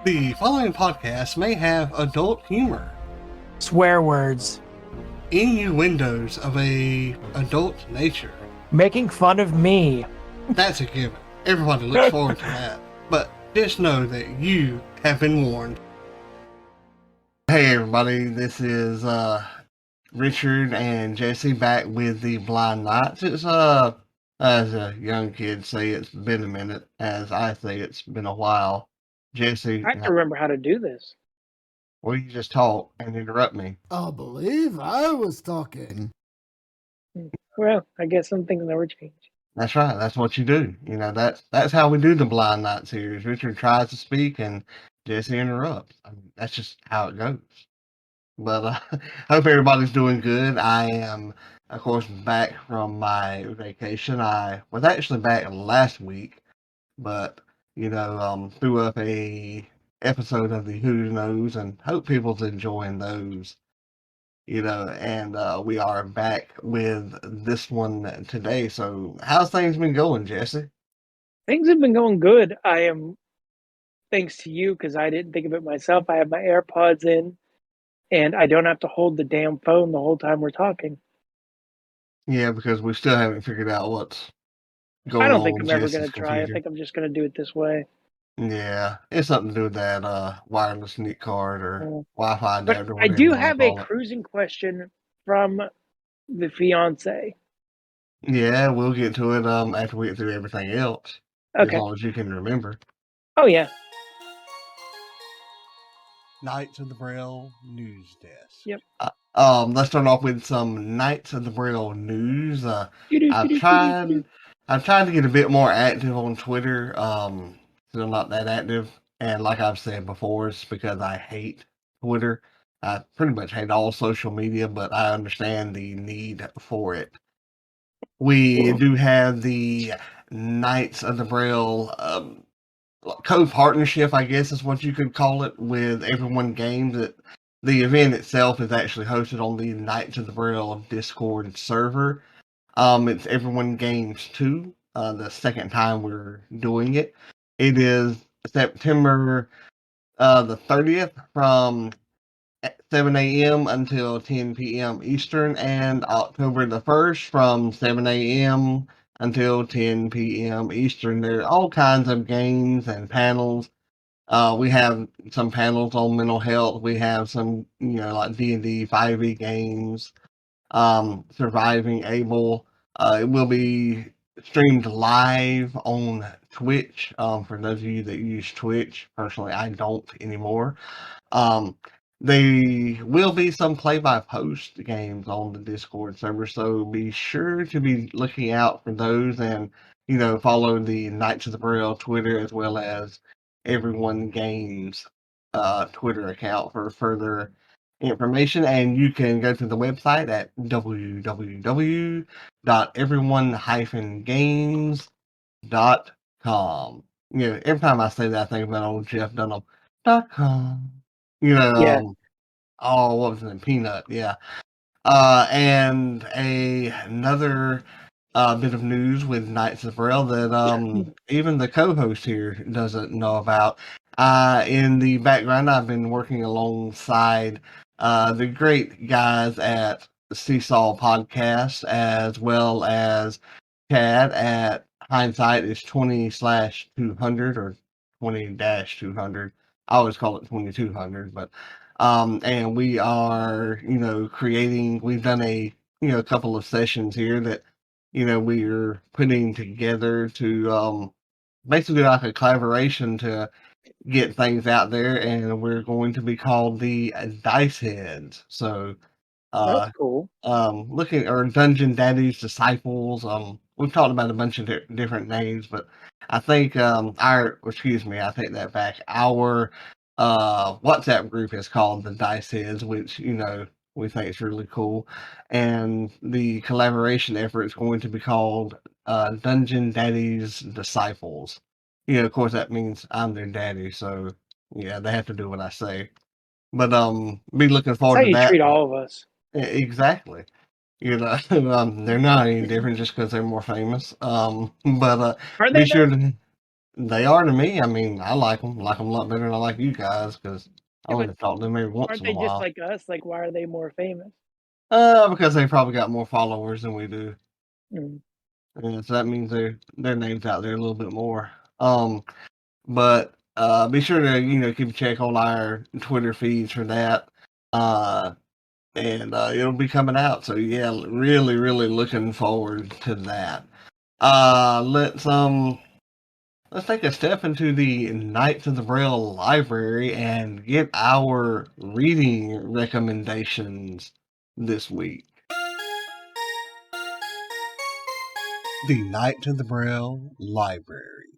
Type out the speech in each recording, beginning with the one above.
The following podcast may have adult humor, Swear words. innuendos of a adult nature. Making fun of me. That's a given. Everybody looks forward to that. But just know that you have been warned. Hey everybody, this is Richard and Jesse back with the Blind Knights. It's as a young kid say, it's been a minute. As I say, it's been a while. Jesse, I have to remember how to do this. well, you just talk and interrupt me. I believe I was talking. Well, I guess some things never change. That's right. That's what you do. You know, that's how we do the Blind Night series. Richard tries to speak and Jesse interrupts. I mean, that's just how it goes. But hope everybody's doing good. I am, of course, back from my vacation. I was actually back last week, but threw up a episode of the Who Knows, and hope people's enjoying those. And we are back with this one today. So how's things been going, Jesse? Things have been going good. I am, thanks to you, because I didn't think of it myself. I have my AirPods in, and I don't have to hold the damn phone the whole time we're talking. Yeah, because we still haven't figured out what's going on. I don't think I'm ever Jesse's going to try. I think I'm just going to do it this way. Yeah, it's something to do with that wireless NIC card or Wi-Fi adapter. But I do have a cruising question from the fiance. Yeah, we'll get to it after we get through everything else. Okay. As long as you can remember. Oh, yeah. Knights of the Braille News Desk. Yep. Let's start off with some Knights of the Braille news. I've tried to get a bit more active on Twitter. Still not that active, and like I've said before, it's because I hate Twitter. I pretty much hate all social media, but I understand the need for it. We do have the Knights of the Braille co-partnership, I guess is what you could call it, with Everyone Games. The event itself is actually hosted on the Knights of the Braille Discord server. It's Everyone Games 2, the second time we're doing it. It is September the 30th from 7 a.m. until 10 p.m. Eastern, and October the 1st from 7 a.m. until 10 p.m. Eastern. There are all kinds of games and panels. We have some panels on mental health. We have some, like D&D 5e games, surviving Abel. It will be streamed live on Twitch. For those of you that use Twitch, personally, I don't anymore. There will be some play-by-post games on the Discord server, so be sure to be looking out for those, and follow the Knights of the Braille Twitter as well as Everyone Games Twitter account for further information. And you can go to the website at www.everyone-games.com. Every time I say that, I think about old Jeff Dunham.com. Yeah. Oh, what was it? Peanut, yeah. And another bit of news with Knights of Braille that even the co-host here doesn't know about. In the background, I've been working alongside the great guys at Seesaw Podcast, as well as Chad at Hindsight is 20/200 or 20-200. I always call it 2200, but and we are, creating. We've done a couple of sessions here that we're putting together to basically like a collaboration to get things out there, and we're going to be called the Dice Heads. So that's cool. Looking or Dungeon Daddy's Disciples. We've talked about a bunch of different names, but I think I take that back. Our WhatsApp group is called the Dice Heads, which we think is really cool, and the collaboration effort is going to be called Dungeon Daddy's Disciples. Of course, that means I'm their daddy, so yeah, they have to do what I say. But be looking forward to that. That's how you treat all of us. Exactly. They're not any different just because they're more famous. But Are they? Be sure to They are to me. I mean, I like them a lot better than I like you guys because I Yeah, only but talk to them every once aren't in a they just while. like us? Like, why are they more famous? Because they probably got more followers than we do. Mm. Yeah, so that means their name's out there a little bit more. But be sure to keep a check on our Twitter feeds for that. And it'll be coming out. So yeah, really, really looking forward to that. Let's take a step into the Knights of the Braille library and get our reading recommendations this week. The Knights of the Braille library.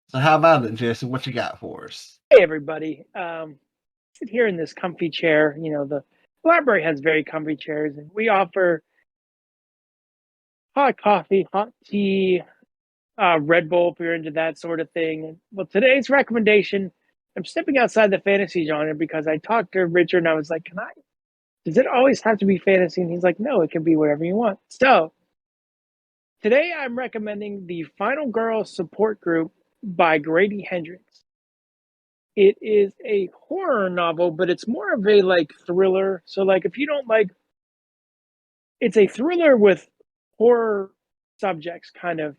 So how about it, Jesse? What you got for us? Hey, everybody. Sit here in this comfy chair. The library has very comfy chairs, and we offer hot coffee, hot tea, Red Bull if you're into that sort of thing. Well, today's recommendation, I'm stepping outside the fantasy genre because I talked to Richard and I was like, does it always have to be fantasy? And he's like, no, it can be whatever you want. So today I'm recommending the Final Girl Support Group by Grady Hendrix. It is a horror novel, but it's more of a thriller. So if you don't it's a thriller with horror subjects, kind of.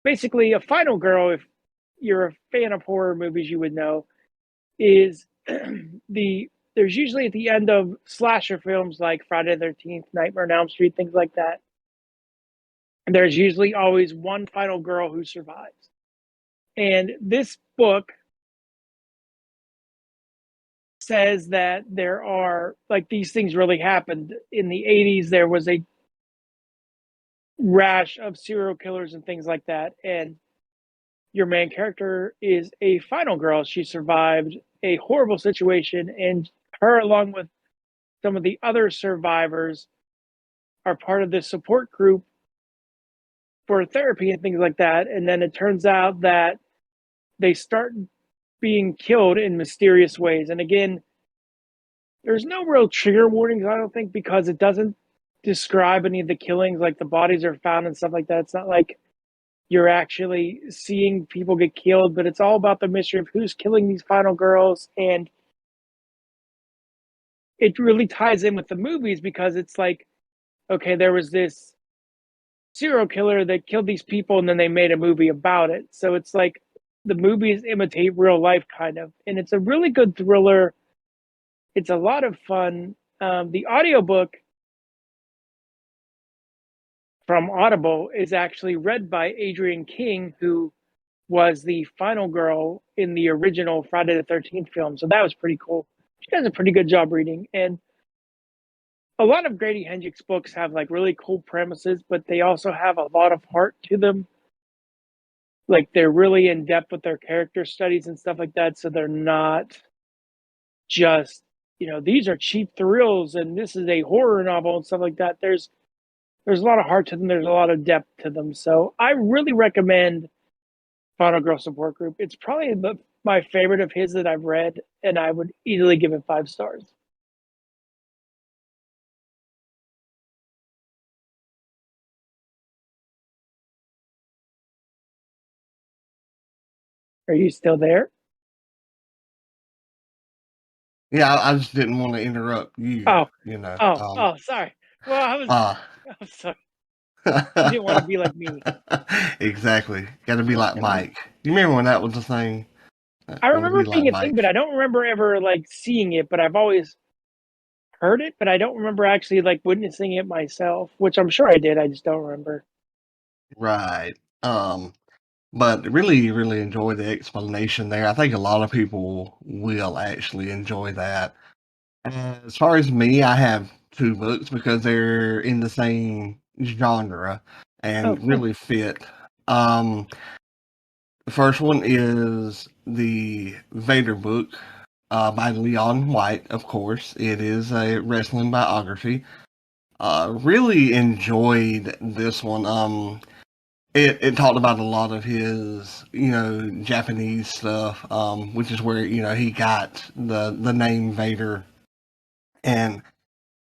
Basically, a Final Girl, if you're a fan of horror movies, you would know, is there's usually at the end of slasher films like Friday the 13th, Nightmare on Elm Street, things like that. There's usually always one final girl who survives. And this book says that there are, these things really happened. In the 80s, there was a rash of serial killers and things like that. And your main character is a final girl. She survived a horrible situation, and her, along with some of the other survivors, are part of this support group for therapy and things like that. And then it turns out that they start being killed in mysterious ways. And again, there's no real trigger warnings, I don't think, because it doesn't describe any of the killings, like the bodies are found and stuff like that. It's not like you're actually seeing people get killed, but it's all about the mystery of who's killing these final girls. And it really ties in with the movies because it's like, okay, there was this serial killer that killed these people and then they made a movie about it. So it's like the movies imitate real life, kind of. And it's a really good thriller. It's a lot of fun. The audiobook from Audible is actually read by Adrienne King, who was the final girl in the original Friday the 13th film. So that was pretty cool. She does a pretty good job reading. And a lot of Grady Hendrix books have really cool premises, but they also have a lot of heart to them. They're really in depth with their character studies and stuff like that. So they're not just, these are cheap thrills and this is a horror novel and stuff like that. There's a lot of heart to them. There's a lot of depth to them. So I really recommend Final Girl Support Group. It's probably my favorite of his that I've read, and I would easily give it 5 stars. Are you still there? Yeah, I just didn't want to interrupt you. Sorry. Well, I'm sorry. You didn't want to be like me. Exactly. Got to be like Mike. You remember when that was the thing? I remember being a thing, but I don't remember ever seeing it. But I've always heard it, but I don't remember actually witnessing it myself, which I'm sure I did. I just don't remember. Right. But really, really enjoy the explanation there. I think a lot of people will actually enjoy that. As far as me, I have 2 books because they're in the same genre and really fit. The first one is the Vader book by Leon White, of course. It is a wrestling biography. Really enjoyed this one. It talked about a lot of his, Japanese stuff, which is where, he got the name Vader, and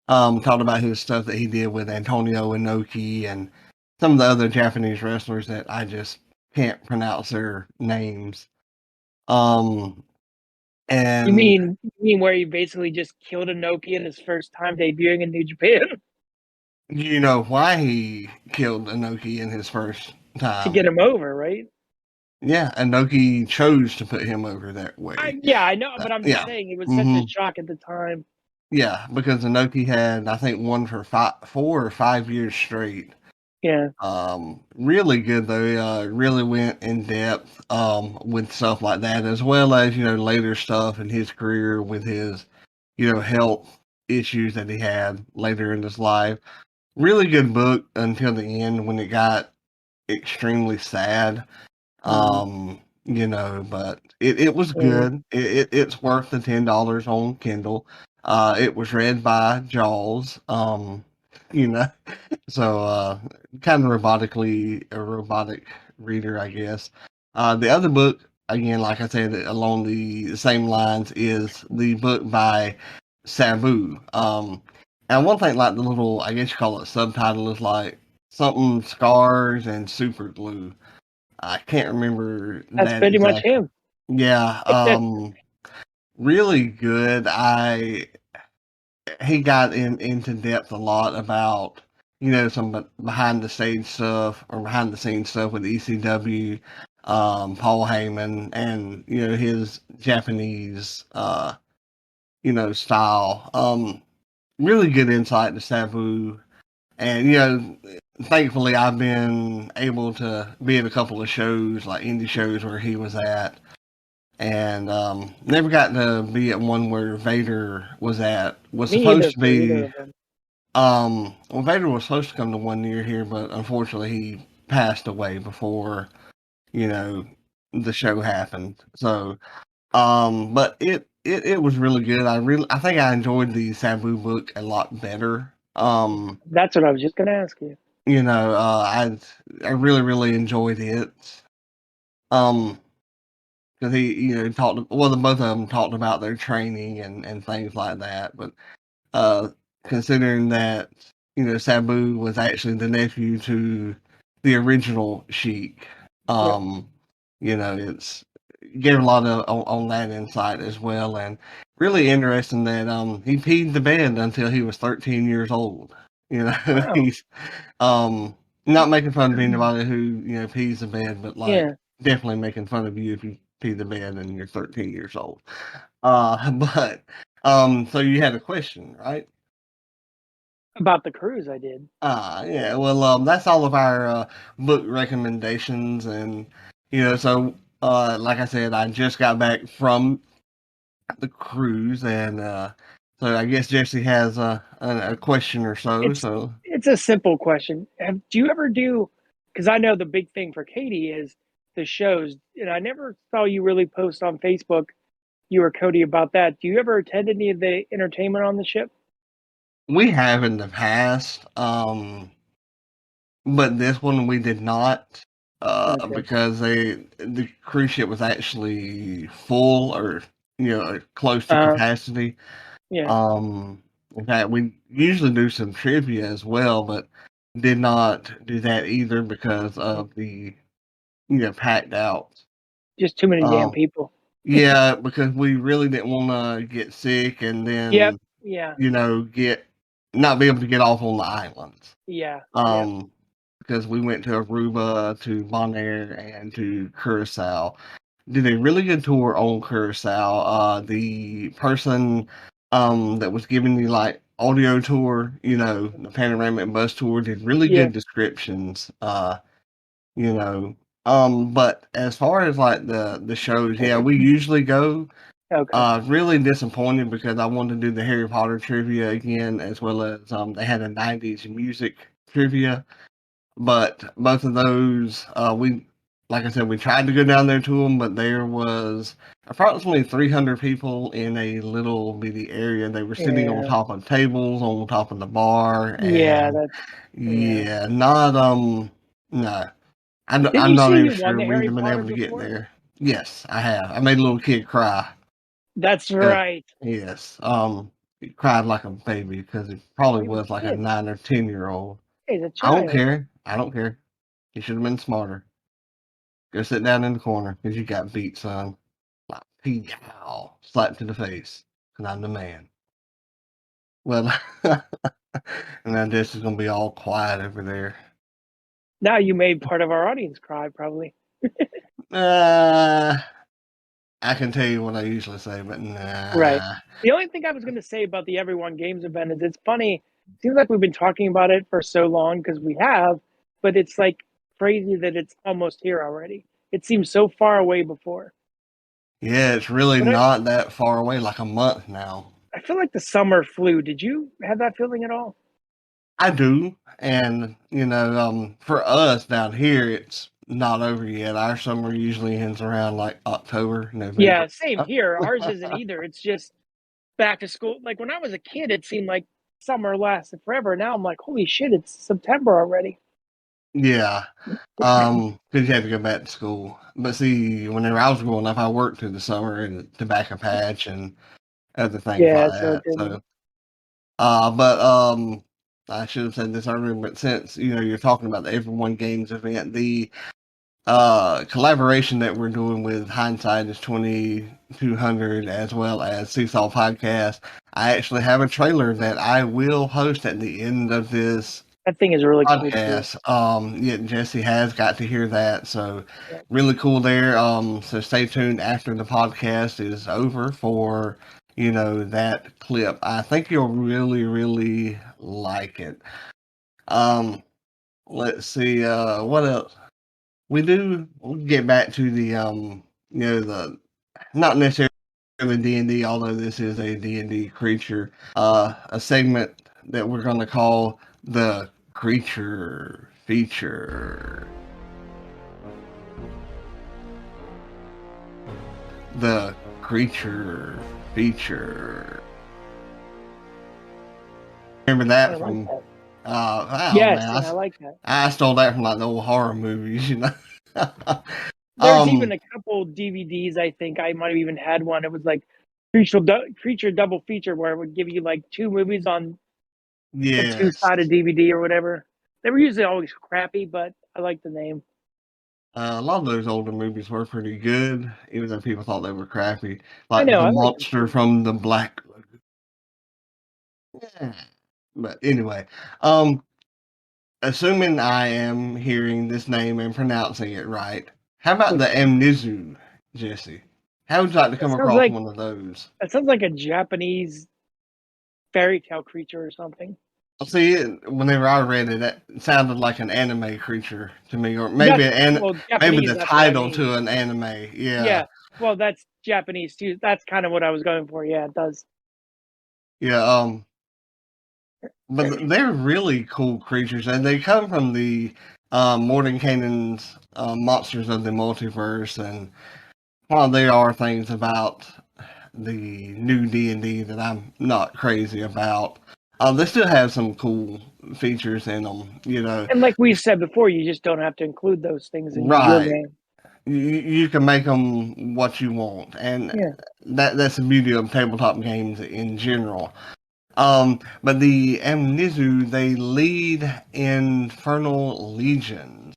talked about his stuff that he did with Antonio Inoki and some of the other Japanese wrestlers that I just can't pronounce their names. You And mean where he basically just killed Inoki in his first time debuting in New Japan you know why he killed Inoki in his first to time? get him over, right? Yeah, Inoki chose to put him over that way. Yeah, I know, but I'm just Yeah. saying it was such hmm a shock at the time. Yeah, because Inoki had, I think, won for 4 or 5 years straight. Yeah. Really good though. Really went in depth with stuff like that, as well as later stuff in his career with his health issues that he had later in his life. Really good book until the end when it got extremely sad. But it was good. It's worth the $10 on Kindle. It was read by Jaws. You know, so kind of a robotic reader, I guess. The other book, again, like I said, along the same lines, is the book by Sabu. And one thing, like the little, I guess you call it subtitle, is like something scars and super glue. I can't remember That's that pretty much exactly. him. Yeah, really good. He got into depth a lot about some behind the scenes stuff or behind the scenes stuff with ECW, Paul Heyman, and his Japanese style. Really good insight to Sabu, and thankfully I've been able to be at a couple of shows, like indie shows where he was at, and never got to be at one where Vader was at. Was Me either supposed to for either be. of them. Well, Vader was supposed to come to one near here, but unfortunately he passed away before the show happened. So, but it was really good. I think I enjoyed the Sabu book a lot better. That's what I was just gonna ask you. I really enjoyed it. Because he talked, well, the both of them talked about their training and things like that. But considering that Sabu was actually the nephew to the original Sheik, Yep. it's gave a lot of on that insight as well, and really interesting that he peed the bed until he was 13 years old. Wow. He's not making fun of anybody who pees the bed, but like Yeah. definitely making fun of you if you pee the bed and you're 13 years old. But so you had a question, right? About the cruise I did. Yeah. Well, that's all of our book recommendations, and so like I said, I just got back from the cruise, and so I guess Jesse has a question or so. It's a simple question. Do you ever do, because I know the big thing for Katie is the shows, and I never saw you really post on Facebook, you or Cody, about that. Do you ever attend any of the entertainment on the ship? We have in the past, but this one we did not, Okay. because the cruise ship was actually full, or close to capacity. Yeah. In fact, we usually do some trivia as well, but did not do that either because of the packed out. Just too many damn people. Yeah, because we really didn't want to get sick and Yep. then Yeah. get not be able to get off on the islands. Yeah. Yep. Because we went to Aruba, to Bonaire, and to Curacao. Did a really good tour on Curacao. The person that was giving the like audio tour, the panoramic bus tour, did really Yeah. good descriptions. You know, but as far as like the shows, yeah, we usually go. Okay. Really disappointed because I wanted to do the Harry Potter trivia again, as well as they had a '90s music trivia. But both of those, like I said, we tried to go down there to them, but there was approximately 300 people in a little bitty area. They were sitting on Yeah. top of tables, on top of the bar, Yeah. and That's. yeah, not no. Didn't I'm you not say even you won sure the we've Harry even been Potter able to get before? there. Yes, I have. I made a little kid cry. That's right. Yes. He cried like a baby because he Well, probably he was was a like a kid. 9 or 10-year-old. He's a I don't child. care. I don't care. He should have been smarter. Go sit down in the corner because you got beat, son. Like, pow, slap to the face because I'm the man. Well, and then this is going to be all quiet over there. Now you made part of our audience cry, probably. I can tell you what I usually say, but nah. Right. The only thing I was going to say about the Everyone Games event is it's funny. It seems like we've been talking about it for so long because we have, but it's like crazy that it's almost here already. It seems so far away before. Yeah, it's really But not that far away, like a month now. I feel like the summer flew. Did you have that feeling at all? I do, and for us down here, it's not over yet. Our summer usually ends around like October, November. Yeah, same here. Ours isn't either. It's just back to school. Like when I was a kid, it seemed like summer lasted forever. Now I'm like, holy shit, it's September already. Yeah, because you had to go back to school. But see, whenever I was growing up, I worked through the summer in the tobacco patch and other things Yeah, like so that. it didn't. But I should have said this earlier. But since you're talking about the Everyone Games event, the collaboration that we're doing with Hindsight is 2200 as well as Seesaw Podcast. I actually have a trailer that I will post at the end of this That thing is really cool too. podcast. Yeah, Jesse has got to hear that, so really cool there. So stay tuned after the podcast is over for that clip. I think you'll really, really like it. Let's see, what else? We'll get back to the the not necessarily D&D, although this is a D&D creature, a segment that we're going to call the creature feature. The creature feature. Remember that from yes, man, I like that. I stole that from like the old horror movies, There's even a couple DVDs. I think I might have even had one. It was like creature double feature where it would give you like two movies on a two-sided DVD or whatever. They were usually always crappy, but I like the name. A lot of those older movies were pretty good, even though people thought they were crappy. Like I know, the I like monster from the Black. Yeah. But anyway, assuming I am hearing this name and pronouncing it right, how about the Amnizu, Jesse? How would you like to come across one of those? That sounds like a Japanese fairy tale creature or something. See, whenever I read it, it sounded like an anime creature to me, or maybe maybe the title to an anime. Yeah. Yeah. Well, that's Japanese too. That's kind of what I was going for. Yeah, it does. Yeah. But they're really cool creatures, and they come from the Mordenkainen's Monsters of the Multiverse, and while there are things about the new D&D that I'm not crazy about, they still have some cool features in them, And like we said before, you just don't have to include those things in your game. You can make them what you want, and that's the beauty of tabletop games in general. But the Amnizu, they lead infernal legions.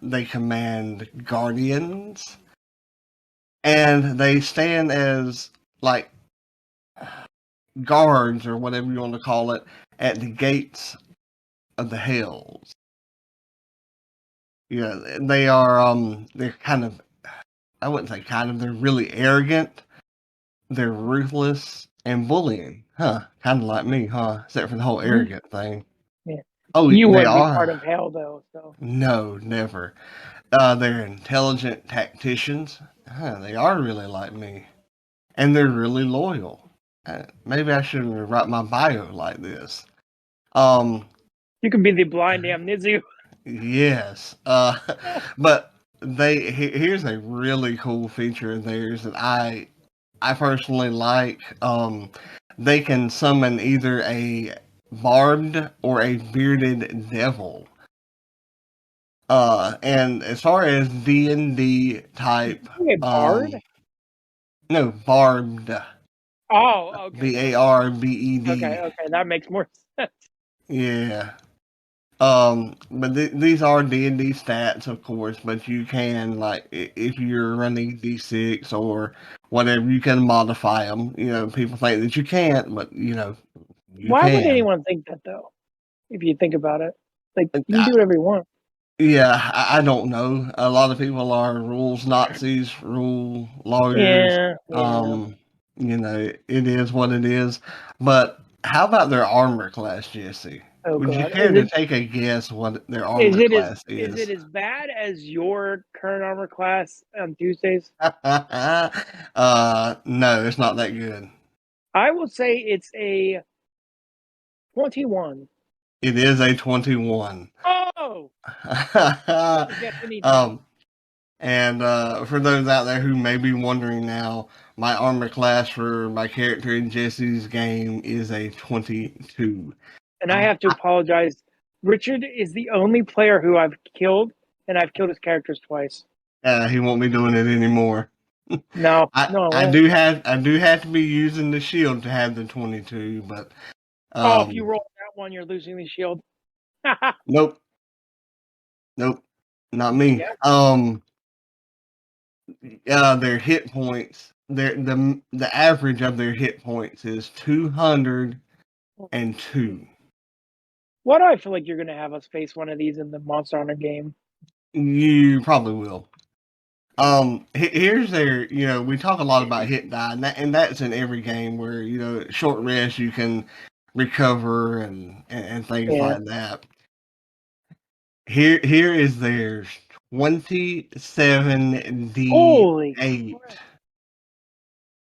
They command guardians, and they stand as like guards or whatever you want to call it at the gates of the hells. Yeah, they are they're kind of, I wouldn't say kind of, they're really arrogant, they're ruthless and bullying. Kind of like me, except for the whole arrogant thing. Yeah. Oh, you wouldn't be part of hell though, so no, never. They're intelligent tacticians. They are really like me, and they're really loyal. Maybe I should write my bio like this. You can be the blind Amnizu. Yes. But here's a really cool feature of theirs that I personally like. They can summon either a barbed or a bearded devil. And as far as D&D type, bard? No, barbed. Oh, okay. BARBED. Okay, that makes more sense. Yeah. But these are D&D stats, of course. But you can, like, if you're running D6 or whatever, you can modify them. You know, people think that you can't, but you know, you Why would can. anyone think that though? If you think about it, like you can do whatever you want. Yeah, I don't know. A lot of people are rules Nazis, rule lawyers. Yeah. You know, it is what it is. But how about their armor class, Jesse? Oh Would you God. care to take a guess what their armor class Is it is? as bad as your current armor class on Tuesdays? No, it's not that good. I will say it's a 21. It is a 21. Oh, I guess anything. And for those out there who may be wondering now, my armor class for my character in Jesse's game is a 22. And I have to apologize. Richard is the only player who I've killed, and I've killed his characters twice. He won't be doing it anymore. No, I do have to be using the shield to have the 22, but if you roll that one, you're losing the shield. nope, not me. Yeah. Their hit points, the average of their hit points is 202. Why do I feel like you're going to have us face one of these in the Monster Hunter game? You probably will. Here's their, you know, we talk a lot about hit die, and that's in every game where, you know, short rest you can recover and things like that. Here is their 27 D8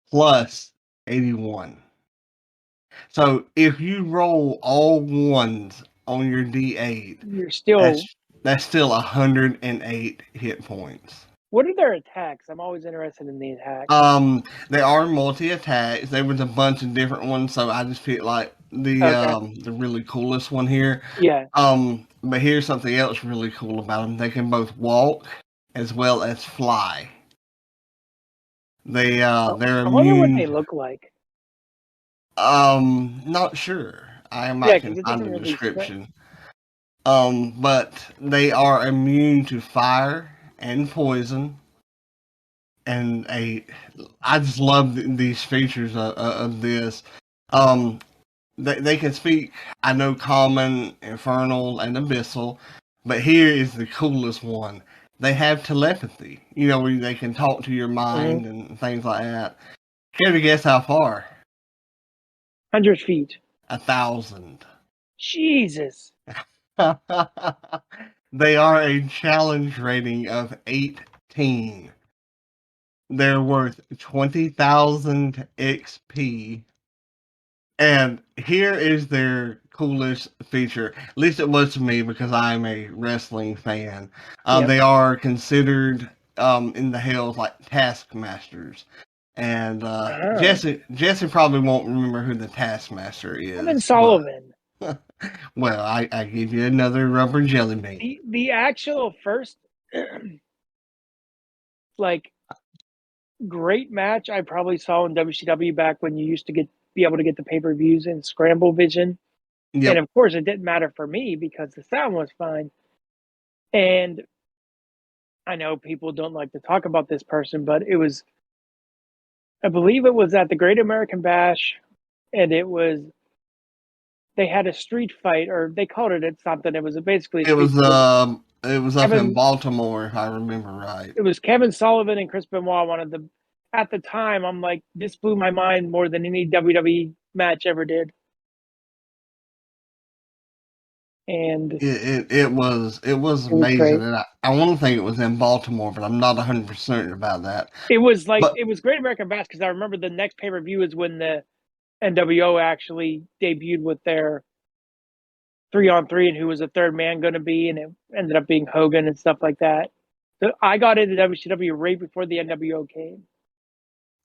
plus 81. So if you roll all ones on your D8, you're still that's still 108 hit points. What are their attacks? I'm always interested in the attacks. They are multi-attacks. There was a bunch of different ones, so I just picked like the really coolest one here. Yeah. But here's something else really cool about them. They can both walk as well as fly. They're immune. I wonder what they look like. Not sure. I might can find the description. But they are immune to fire and poison. And I just love these features of this. They can speak, I know, common, infernal, and abyssal, but here is the coolest one. They have telepathy. You know, where they can talk to your mind and things like that. Care to guess how far? 100 feet. 1,000. Jesus. They are a challenge rating of 18. They're worth 20,000 XP. And here is their coolest feature. At least it was to me because I'm a wrestling fan. They are considered in the Hells like Taskmasters. And Jesse probably won't remember who the Taskmaster is. Kevin Sullivan. Well, I give you another rubber jelly bean. The actual first like great match I probably saw in WCW back when you used to be able to get the pay-per-views in Scramble Vision. Yep. And of course it didn't matter for me because the sound was fine. And I know people don't like to talk about this person, but it was, I believe it was at the Great American Bash, and they had a street fight, or they called it something. It was basically it was up in Baltimore, if I remember right. It was Kevin Sullivan and Chris Benoit. At the time, I'm like, this blew my mind more than any WWE match ever did. And it was amazing. And I want to think it was in Baltimore, but I'm not 100% about that. It was it was Great American Bash because I remember the next pay-per-view is when the NWO actually debuted with their 3-on-3 and who was the third man going to be, and it ended up being Hogan and stuff like that. So I got into WCW right before the NWO came.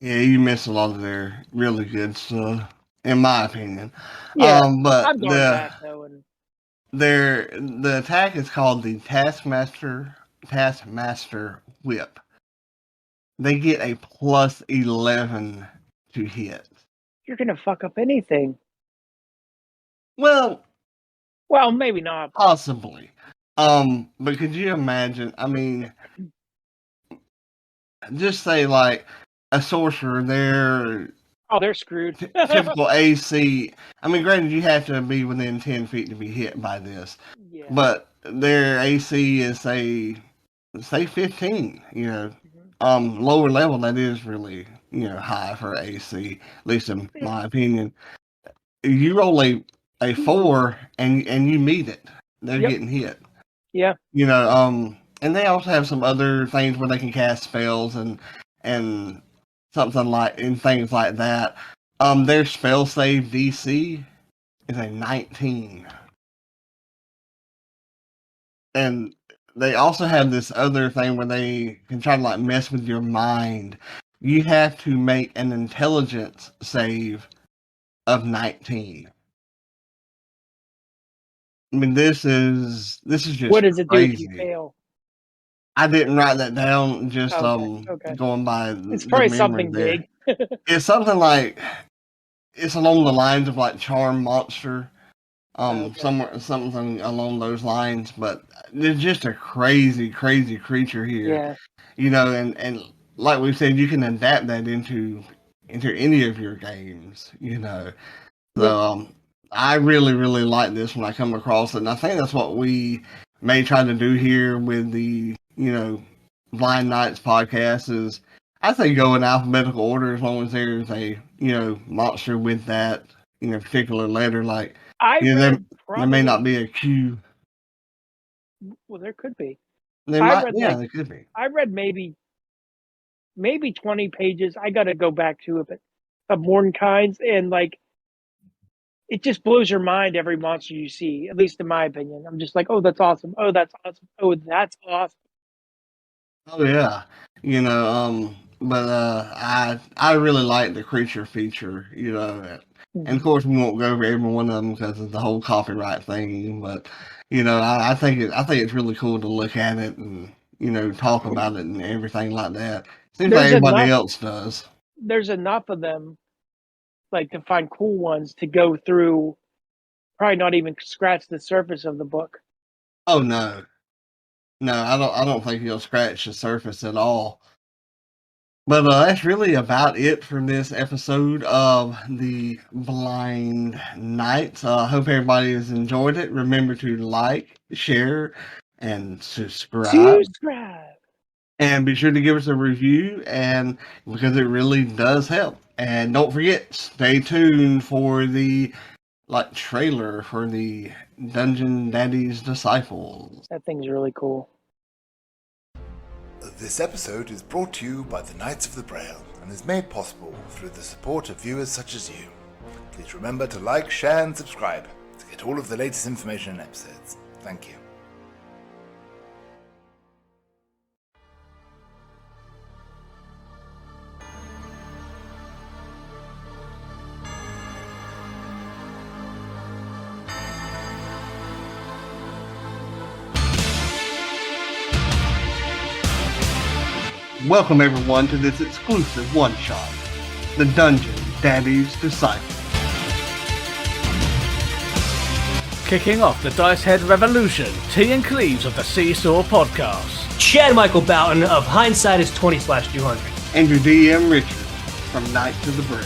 Yeah, you missed a lot of their really good stuff, in my opinion. Yeah, but I'm going back though, and the attack is called the Taskmaster Whip. They get a plus 11 to hit. You're gonna fuck up anything. Well, Well, maybe not. Possibly. But could you imagine? I mean, just say like a sorcerer, they're screwed. typical AC. I mean, granted, you have to be within 10 feet to be hit by this, Yeah. but their AC is say 15. Lower level, that is really high for AC, at least in my opinion. You roll a 4 and you meet it, they're getting hit. Yeah. And they also have some other things where they can cast spells and something like and things like that. Their spell save DC is a 19. And they also have this other thing where they can try to like mess with your mind. You have to make an intelligence save of 19. I mean, this is just what does it crazy. do if you fail? I didn't write that down. Just Okay. going by. It's probably the something there. big. It's something like it's along the lines of like Charm Monster, something along those lines. But there's just a crazy creature here. Yeah. And like we said, you can adapt that into any of your games. So I really like this when I come across it, and I think that's what we may try to do here with the Blind Knights podcast. Is I say go in alphabetical order as long as there's a monster with that particular letter. Like there may not be a Q. Well, there could be. There could be. I read maybe 20 pages. I got to go back to it, but of Mordenkainen's, and like it just blows your mind every monster you see. At least in my opinion, I'm just like, oh, that's awesome. Oh, that's awesome. Oh, that's awesome. Oh yeah, but I really like the creature feature, and of course we won't go over every one of them because of the whole copyright thing. But I think it's really cool to look at it and talk about it and everything like that. Seems like everybody else does. There's enough of them, like to find cool ones to go through. Probably not even scratch the surface of the book. Oh no, I don't think you'll scratch the surface at all. But that's really about it for this episode of the Blind Knights. I hope everybody has enjoyed it. Remember to like, share, and subscribe. And be sure to give us a review, and because it really does help. And don't forget, stay tuned for the trailer for the Dungeon Daddy's Disciples. That thing's really cool. This episode is brought to you by the Knights of the Braille and is made possible through the support of viewers such as you. Please remember to like, share, and subscribe to get all of the latest information and episodes. Thank you. Welcome everyone to this exclusive one-shot, the Dungeon Daddy's Disciples. Kicking off the Dice Head Revolution, T and Cleves of the Seesaw Podcast. Chad Michael Boughton of Hindsight is 20/200. And your DM Richard from Knights of the Braille.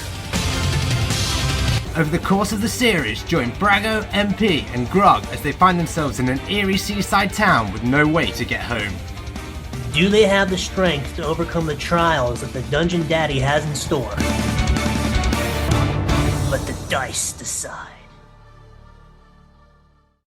Over the course of the series, join Brago, MP, and Grog as they find themselves in an eerie seaside town with no way to get home. Do they have the strength to overcome the trials that the Dungeon Daddy has in store? Let the dice decide.